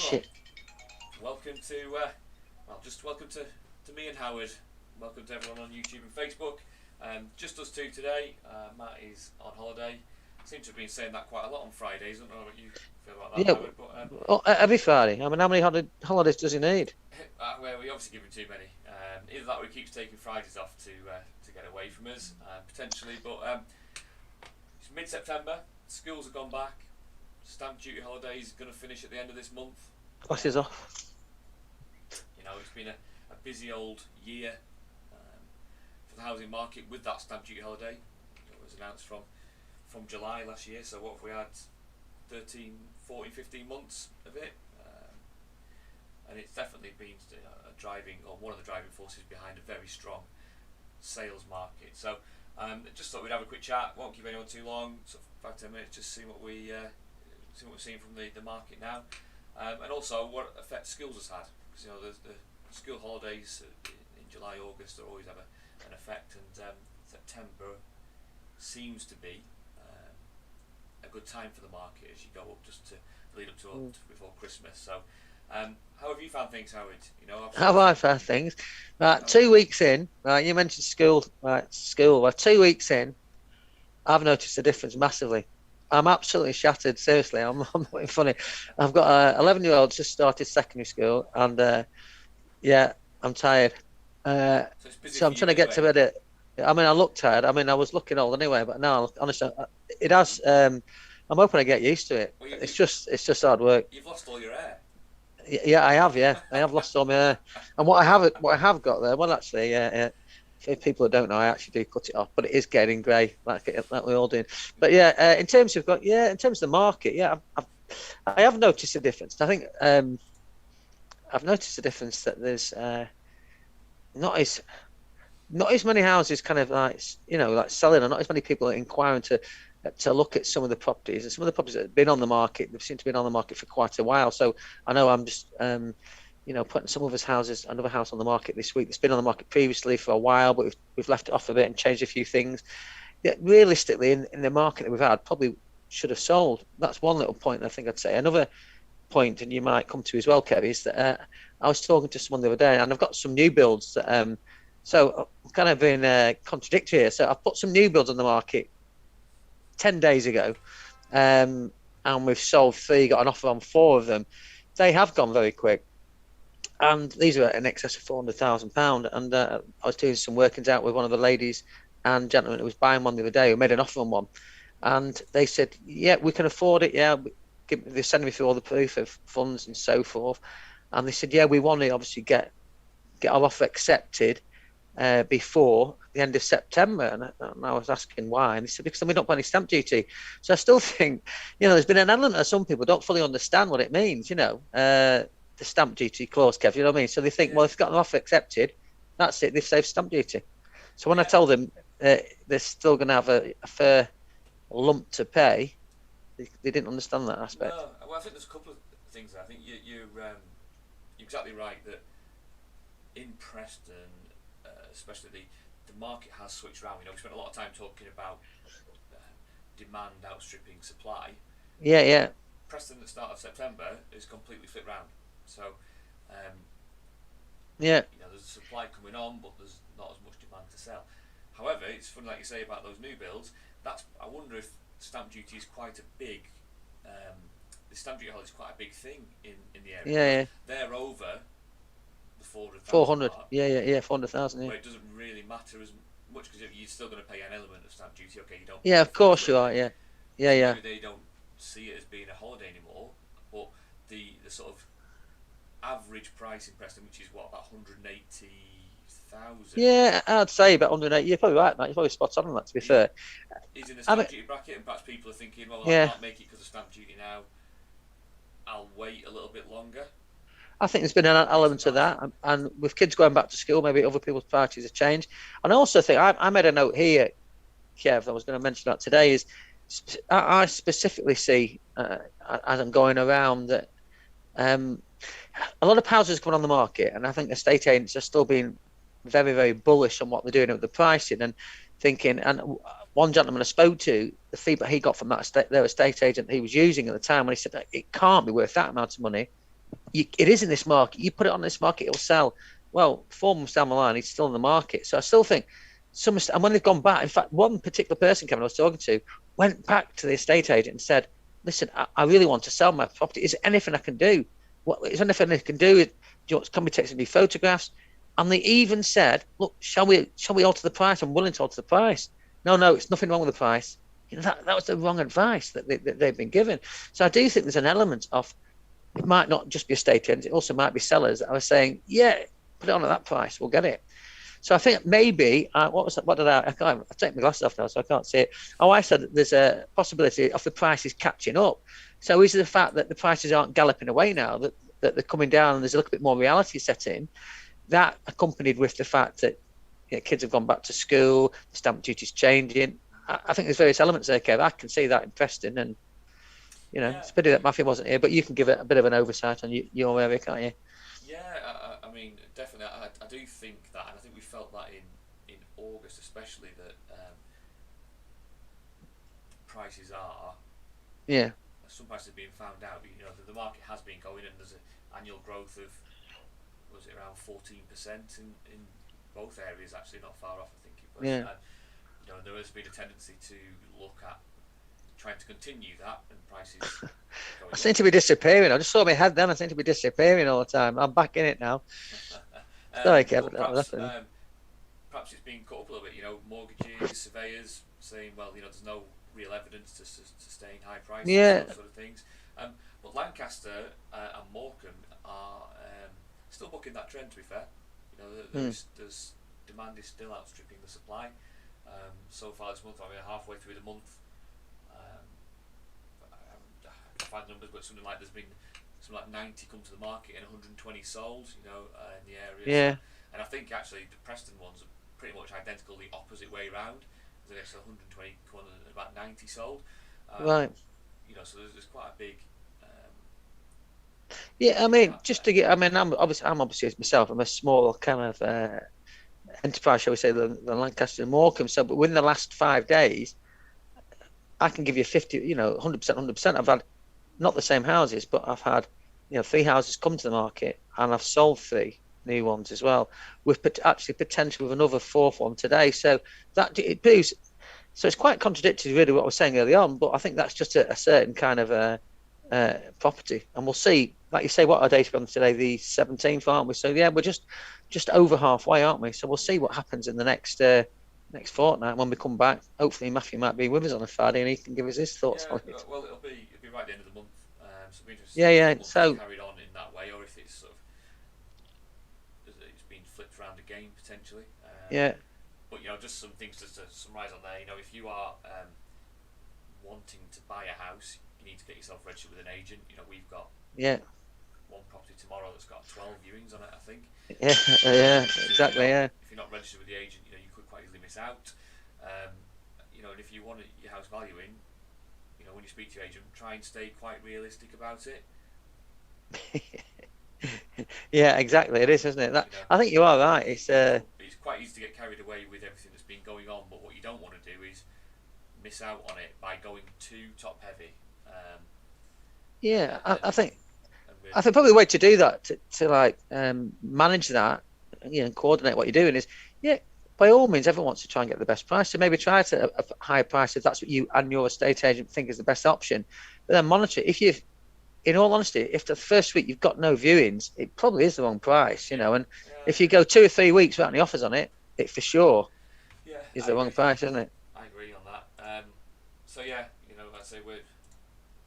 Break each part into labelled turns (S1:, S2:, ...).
S1: shit.
S2: Welcome to, welcome to me and Howard. Welcome to everyone on YouTube and Facebook. Just us two today. Matt is on holiday. Seem to have been saying that quite a lot on Fridays. I don't know what you feel about that,
S1: Yeah,
S2: Howard, but
S1: well, every Friday. I mean, how many holidays does he need?
S2: well, we obviously give him too many. Either that or he keeps taking Fridays off to get away from us, potentially. But it's mid-September. Schools have gone back. Stamp duty holiday is going to finish at the end of this month.
S1: Glasses off.
S2: You know, it's been a busy old year for the housing market with that stamp duty holiday. It was announced from July last year, so what have we had? 13, 14, 15 months of it. And it's definitely been one of the driving forces behind a very strong sales market. So just thought we'd have a quick chat. Won't keep anyone too long, sort of 5-10 minutes, just see what we're seeing from the market now, and also what effect schools has had. Because you know the school holidays in July, August, always have an effect, and September seems to be a good time for the market as you go up just to lead up to before Christmas. So how have you found things, Howard? You know,
S1: How have I found things? Right, 2 weeks in. Right, you mentioned school. Right, school. Well, 2 weeks in, I've noticed a difference massively. I'm absolutely shattered. Seriously, I'm not being funny. I've got a 11-year-old just started secondary school, and yeah, I'm tired. So I'm trying to get to bed at. I mean, I look tired. I mean, I was looking old anyway, but now, honestly, it has. I'm hoping I get used to it.
S2: Well,
S1: It's just hard work.
S2: You've lost all your hair.
S1: Yeah, I have. Yeah, I have lost all my hair. And what I have got there, well, actually, yeah. For people who don't know, I actually do cut it off, but it is getting grey, like we're all doing. But yeah, in terms of the market, yeah, I have noticed a difference. I think I've noticed a difference that there's not as many houses kind of like like selling, or not as many people inquiring to look at some of the properties, and some of the properties that have been on the market, they've seemed to be on the market for quite a while. So I know I'm just putting some of another house on the market this week that's been on the market previously for a while, but we've left it off a bit and changed a few things. Yeah, realistically, in the market that we've had, probably should have sold. That's one little point I think I'd say. Another point, and you might come to as well, Kev, is that I was talking to someone the other day, and I've got some new builds that, so I'm kind of being contradictory here. So I've put some new builds on the market 10 days ago, and we've sold 3, got an offer on 4 of them. They have gone very quick. And these are in excess of £400,000. And I was doing some workings out with one of the ladies and gentleman who was buying one the other day, who made an offer on one. And they said, yeah, we can afford it. Yeah, they sent me through all the proof of funds and so forth. And they said, yeah, we want to obviously get our offer accepted before the end of September. And I was asking why. And they said, because we don't pay any stamp duty. So I still think, there's been an element of some people don't fully understand what it means, the stamp duty clause, Kev, you know what I mean? So they think, well, if they've got an offer accepted, that's it, they've saved stamp duty. So when I tell them they're still going to have a fair lump to pay, they didn't understand that aspect.
S2: No, well, I think there's a couple of things there. I think you're exactly right that in Preston, especially the market has switched around. We spent a lot of time talking about demand outstripping supply.
S1: Yeah.
S2: Preston at the start of September is completely flipped round. So,
S1: yeah,
S2: there's supply coming on, but there's not as much demand to sell. However, it's funny, like you say about those new builds. I wonder if stamp duty is quite a big. The stamp duty holiday is quite a big thing in the area.
S1: Yeah.
S2: They're over the 400,000.
S1: 400. Yeah, 400,000. Yeah.
S2: But it doesn't really matter as much because you're still going to pay an element of stamp duty. Okay, you don't.
S1: Yeah, of course you are. Yeah.
S2: Maybe they don't see it as being a holiday anymore, but the sort of average price in Preston, which is about 180,000.
S1: Yeah, I'd say about 180. You're probably right, Matt. You're probably spot on that. To be fair,
S2: is in the stamp duty bracket, and perhaps people are thinking, well, I can't make it because of stamp duty now. I'll wait a little bit longer.
S1: I think there's been an element of that, and with kids going back to school, maybe other people's priorities have changed. And I also think I made a note here, Kev. I was going to mention that today. Is I specifically see as I'm going around that a lot of houses coming on the market, and I think estate agents are still being very, very bullish on what they're doing with the pricing and thinking. And one gentleman I spoke to, the feedback he got from their estate agent he was using at the time, when he said that it can't be worth that amount of money. it is in this market. You put it on this market, it'll sell. Well, 4 months down the line, it's still in the market. So I still think and when they've gone back, in fact, one particular person, Kevin, I was talking to, went back to the estate agent and said, "Listen, I really want to sell my property. Is there anything I can do? Is there anything I can do? Can we take some new photographs?" And they even said, "Look, shall we alter the price? I'm willing to alter the price." No, no, it's nothing wrong with the price. That was the wrong advice that they've been given. So I do think there's an element of, it might not just be estate agents, it also might be sellers that are saying, yeah, put it on at that price, we'll get it. So I think maybe, what was that? What did I can't, I take my glasses off now, so I can't see it. Oh, I said that there's a possibility of the prices catching up. So is it the fact that the prices aren't galloping away now, that they're coming down and there's a little bit more reality set in, that accompanied with the fact that, kids have gone back to school, the stamp duty's changing. I think there's various elements there, Kev. I can see that interesting, and
S2: Yeah,
S1: it's a pity that Matthew wasn't here, but you can give it a bit of an oversight on your area, can't you?
S2: yeah. I mean, definitely. I do think that, and I think we felt that in August, especially that prices are
S1: Yeah,
S2: some prices are being found out. The market has been going, and there's an annual growth of, was it around 14% in both areas? Actually, not far off. I think it was.
S1: yeah.
S2: There has been a tendency to look at trying to continue that, and prices
S1: I
S2: going
S1: seem
S2: up.
S1: to be disappearing. I just saw my head then. I seem to be disappearing all the time. I'm back in it now. Sorry, Kev.
S2: But
S1: That was happening.
S2: perhaps it's been cut up a little bit. Mortgages, surveyors saying, well, there's no real evidence to sustain high prices,
S1: Yeah,
S2: those sort of things. But Lancaster and Morecambe are still bucking that trend. To be fair,
S1: hmm.
S2: there's demand is still outstripping the supply. So far this month, I mean, halfway through the month, I can't find the numbers, but something like there's been something like 90 come to the market and 120 sold, in the area. So,
S1: Yeah,
S2: and I think actually the Preston ones are pretty much identical the opposite way round. There's 120 come and about 90 sold. Um,
S1: right.
S2: so there's quite a big
S1: Yeah, I
S2: big
S1: mean,
S2: gap
S1: just
S2: there.
S1: to get, I mean, I'm obviously myself. I'm a small kind of enterprise, shall we say, the Lancaster and Morecambe. So, but within the last 5 days, I can give you 50, 100%, 100%. I've had not the same houses, but I've had, three houses come to the market, and I've sold three new ones as well, with actually potential of another fourth one today. So that it proves. So it's quite contradictory, really, what I was saying early on. But I think that's just a certain kind of property, and we'll see. Like you say, what our date on today? The 17th, aren't we? So yeah, we're just over halfway, aren't we? So we'll see what happens in the next fortnight when we come back. Hopefully, Matthew might be with us on a Friday, and he can give us his thoughts
S2: Yeah,
S1: on it.
S2: well, it'll be right at the end of the month. So it'll be interesting
S1: Yeah,
S2: to see if
S1: yeah.
S2: the month has
S1: So
S2: carried on in that way, or if it's sort of it's been flipped around again potentially.
S1: yeah,
S2: But just some things to summarise on there. If you are wanting to buy a house, you need to get yourself registered with an agent. We've got
S1: yeah,
S2: one property tomorrow that's got 12 viewings on it, I think.
S1: yeah, yeah.
S2: So
S1: Exactly. Yeah,
S2: if you're not registered with the agent, you could quite easily miss out. Um, and if you want your house valuing, when you speak to your agent, try and stay quite realistic about it.
S1: yeah. Exactly. It is, isn't it? That
S2: You know,
S1: I think you are right. It's
S2: it's quite easy to get carried away with everything that's been going on, but what you don't want to do is miss out on it by going too top heavy.
S1: yeah. I
S2: And
S1: think
S2: and
S1: I
S2: really,
S1: think probably the way to do that to like manage that, and coordinate what you're doing is, yeah, by all means, everyone wants to try and get the best price. So maybe try to a higher price if that's what you and your estate agent think is the best option. But then monitor it. If you, in all honesty, if the first week you've got no viewings, it probably is the wrong price,
S2: yeah,
S1: And
S2: yeah,
S1: if you go 2 or 3 weeks without any offers on it, it for sure
S2: yeah,
S1: is
S2: I
S1: the wrong
S2: agree.
S1: price, isn't it?
S2: I agree on that. So yeah, I'd say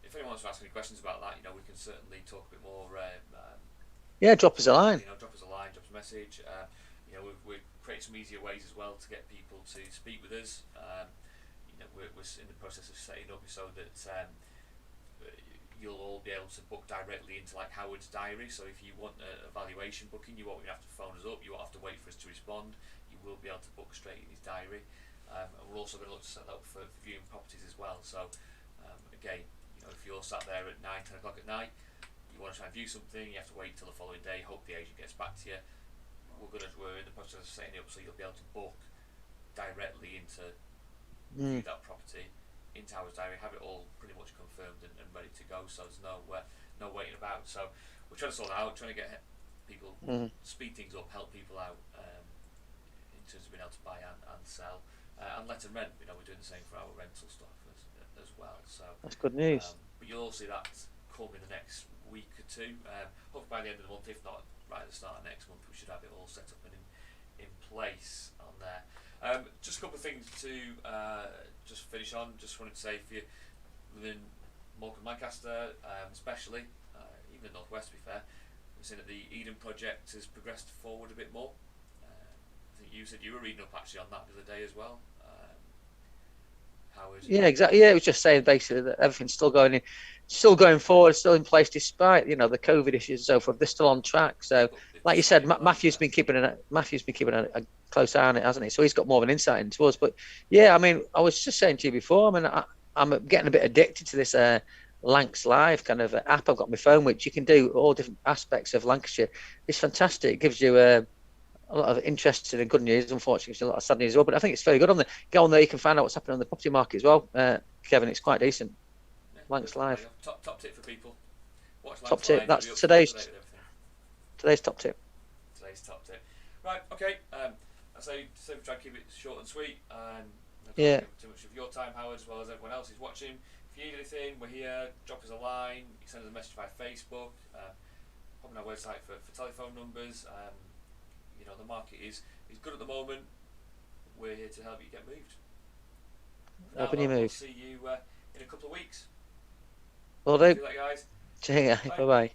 S2: if anyone wants to ask any questions about that, we can certainly talk a bit more.
S1: Yeah, drop us a line.
S2: Drop us a line, drop us a message. We're creating some easier ways as well to get people to speak with us. We're in the process of setting up so that you'll all be able to book directly into like Howard's diary. So if you want a valuation booking, you won't even have to phone us up. You won't have to wait for us to respond. You will be able to book straight in his diary. And we're also going to look to set that up for viewing properties as well. So again, if you're sat there at 9, 10 o'clock at night, you want to try and view something, you have to wait till the following day. Hope the agent gets back to you. We're in the process of setting it up so you'll be able to book directly into view
S1: Mm.
S2: that property into Howard's diary, have it all pretty much confirmed and ready to go. So there's no waiting about. So we're trying to sort that out, trying to get people speed things up, help people out in terms of being able to buy and sell and let and rent. You know, we're doing the same for our rental stuff as well. So
S1: that's good news.
S2: But you'll all see that come in the next week or two. Hopefully by the end of the month, if not right at the start of next month, we should have it all set up and in place on there. Just a couple of things to just finish on. Just wanted to say, if you live in Morecambe, Lancaster, especially, even the Northwest, to be fair, we've seen that the Eden project has progressed forward a bit more. I think you said you were reading up actually on that the other day as well. Howard.
S1: Yeah, exactly. Yeah, it was just saying basically that everything's still going forward, still in place despite the COVID issues and so forth. They're still on track. So, like you said, Matthew's been keeping a close eye on it, hasn't he? So he's got more of an insight into us. But yeah, I mean, I was just saying to you before. I mean, I'm getting a bit addicted to this Lancs Live kind of app I've got on my phone, which you can do all different aspects of Lancashire. It's fantastic. It gives you a lot of interesting and good news. Unfortunately, there's a lot of sad news as well. But I think it's very good on there. Go on there, you can find out what's happening on the property market as well. Kevin, it's quite decent.
S2: Yeah,
S1: Lancs Live.
S2: Top tip for people. Watch Lancs
S1: Top tip.
S2: Live,
S1: That's today's top tip.
S2: Today's top tip. Right. Okay. I say try to keep it short and sweet.
S1: Yeah.
S2: Give too much of your time, Howard, as well as everyone else who's watching. If you need anything, we're here. Drop us a line. You can send us a message via Facebook. Pop on our website for telephone numbers. The market is good at the moment. We're here to help you get moved.
S1: Hoping you move.
S2: We'll see you in a couple of weeks.
S1: Will do.
S2: See you later, guys.
S1: Bye bye.